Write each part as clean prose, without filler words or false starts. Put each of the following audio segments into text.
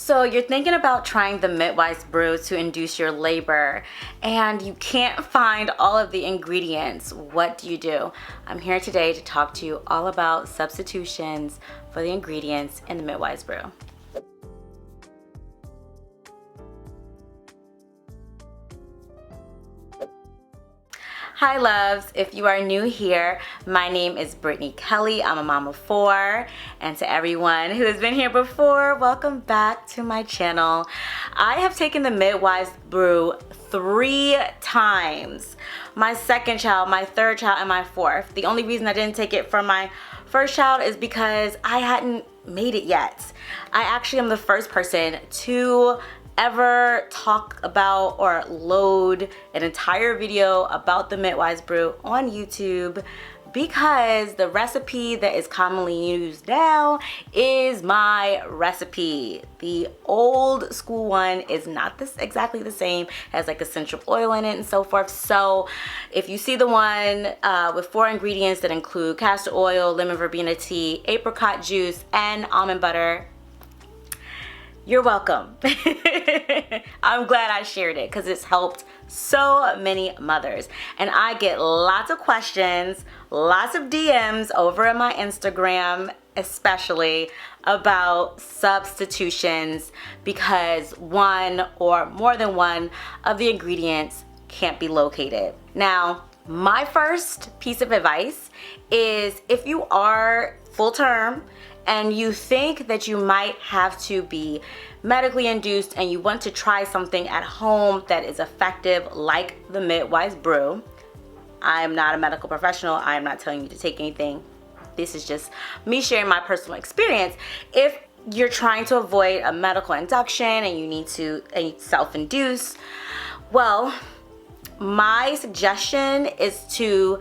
So you're thinking about trying the MIDWIFE'S brew to induce your labor and you can't find all of the ingredients. What do? I'm here today to talk to you all about substitutions for the ingredients in the MIDWIFE'S brew. Hi loves, if you are new here, my name is Brittany Kelly. I'm a mom of 4, and to everyone who has been here before, welcome back to my channel. I have taken the MIDWIFE'S brew 3 times. My second child, my third child, and my fourth. The only reason I didn't take it for my first child is because I hadn't made it yet. I actually am the first person to ever talk about or load an entire video about the MIDWIFE'S brew on YouTube, because the recipe that is commonly used now is my recipe. The old school one is not exactly the same, it has like essential oil in it and so forth. So if you see the one with 4 ingredients that include castor oil, lemon verbena tea, apricot juice, and almond butter, you're welcome. I'm glad I shared it because it's helped so many mothers. And I get lots of questions, lots of DMs over on my Instagram, especially about substitutions because one or more than one of the ingredients can't be located. Now, my first piece of advice is if you are full term and you think that you might have to be medically induced and you want to try something at home that is effective like the MIDWIFE'S brew. I am not a medical professional. I am not telling you to take anything. This is just me sharing my personal experience. If you're trying to avoid a medical induction and you need to self-induce, well, my suggestion is to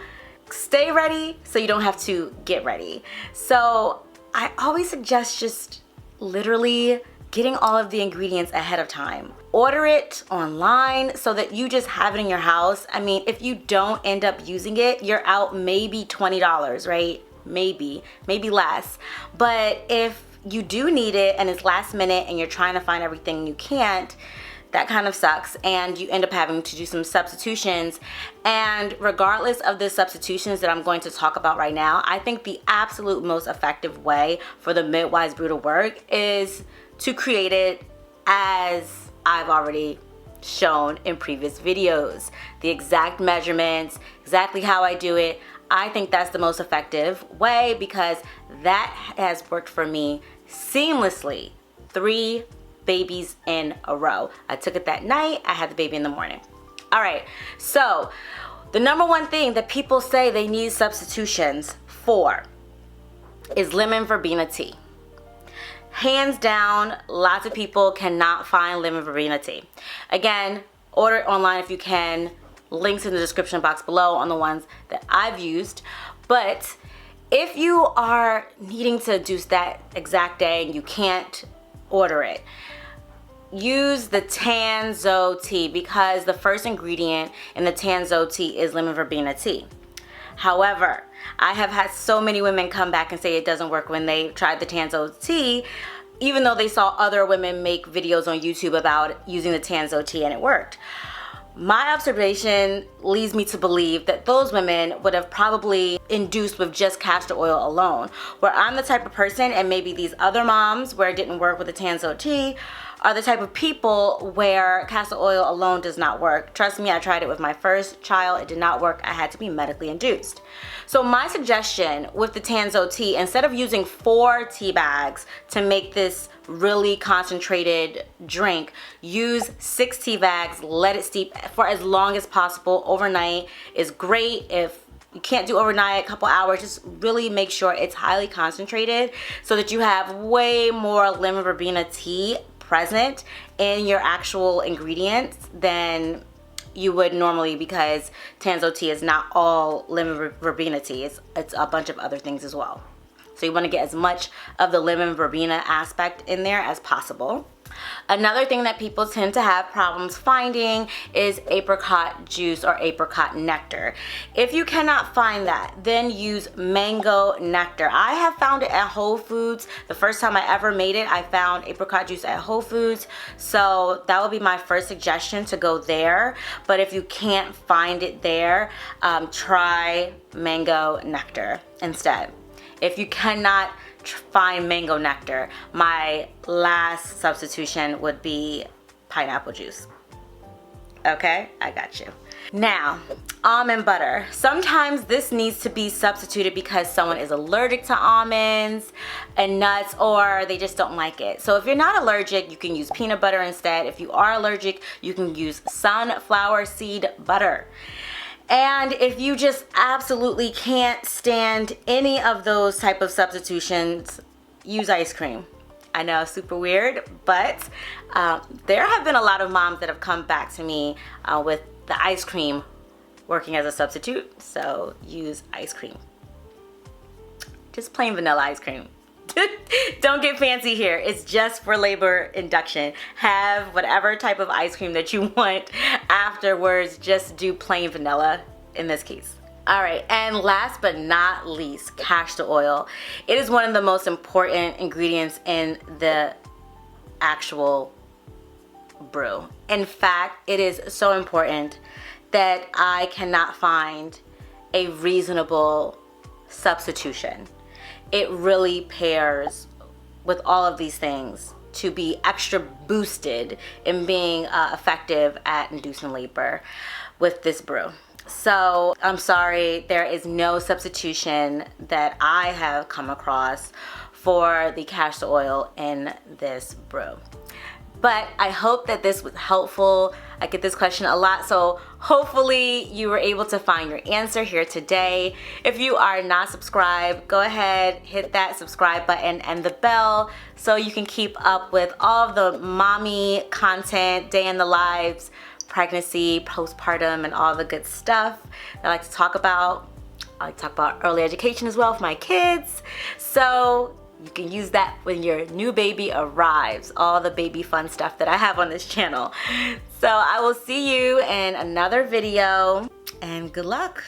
stay ready so you don't have to get ready. So I always suggest just literally getting all of the ingredients ahead of time. Order it online so that you just have it in your house. I mean, if you don't end up using it, you're out maybe $20, right? Maybe less. But if you do need it and it's last minute and you're trying to find everything and you can't, that kind of sucks, and you end up having to do some substitutions. And regardless of the substitutions that I'm going to talk about right now, I think the absolute most effective way for the MIDWIFE'S brew to work is to create it as I've already shown in previous videos. The exact measurements, exactly how I do it. I think that's the most effective way because that has worked for me seamlessly 3 babies in a row. I took it that night, I had the baby in the morning. All right, so the number one thing that people say they need substitutions for is lemon verbena tea. Hands down, lots of people cannot find lemon verbena tea. Again, order it online if you can. Links in the description box below on the ones that I've used. But if you are needing to induce that exact day and you can't order it, use the Tanzo tea because the first ingredient in the Tanzo tea is lemon verbena tea. However, I have had so many women come back and say it doesn't work when they tried the Tanzo tea, even though they saw other women make videos on YouTube about using the Tanzo tea and it worked. My observation leads me to believe that those women would have probably induced with just castor oil alone. Where I'm the type of person, and maybe these other moms where it didn't work with the Tanzo tea, are the type of people where castor oil alone does not work. Trust me, I tried it with my first child. It did not work. I had to be medically induced. So my suggestion with the Tanzo tea, instead of using 4 tea bags to make this really concentrated drink, use 6 tea bags, let it steep for as long as possible. Overnight is great. If you can't do overnight, a couple hours, just really make sure it's highly concentrated so that you have way more lemon verbena tea present in your actual ingredients than you would normally, because Tanzo tea is not all lemon verbena tea. It's a bunch of other things as well. So you want to get as much of the lemon verbena aspect in there as possible. Another thing that people tend to have problems finding is apricot juice or apricot nectar. If you cannot find that, then use mango nectar. I have found it at Whole Foods. The first time I ever made it, I found apricot juice at Whole Foods. So that would be my first suggestion, to go there. But if you can't find it there, try mango nectar instead. If you cannot find mango nectar, my last substitution would be pineapple juice. Okay, I got you. Now, almond butter. Sometimes this needs to be substituted because someone is allergic to almonds and nuts, or they just don't like it. So if you're not allergic, you can use peanut butter instead. If you are allergic, you can use sunflower seed butter. And if you just absolutely can't stand any of those type of substitutions, use ice cream. I know, super weird, but there have been a lot of moms that have come back to me with the ice cream working as a substitute. So use ice cream. Just plain vanilla ice cream. Don't get fancy here. It's just for labor induction. Have whatever type of ice cream that you want afterwards. Just do plain vanilla in this case. All right, and last but not least, castor oil. It is one of the most important ingredients in the actual brew. In fact, it is so important that I cannot find a reasonable substitution. It really pairs with all of these things to be extra boosted in being effective at inducing labor with this brew. So I'm sorry, there is no substitution that I have come across for the castor oil in this brew. But I hope that this was helpful. I get this question a lot, so hopefully you were able to find your answer here today. If you are not subscribed, go ahead, hit that subscribe button and the bell so you can keep up with all of the mommy content, day in the lives, pregnancy, postpartum, and all the good stuff that I like to talk about. I like to talk about early education as well for my kids. So you can use that when your new baby arrives, all the baby fun stuff that I have on this channel. So I will see you in another video, and good luck.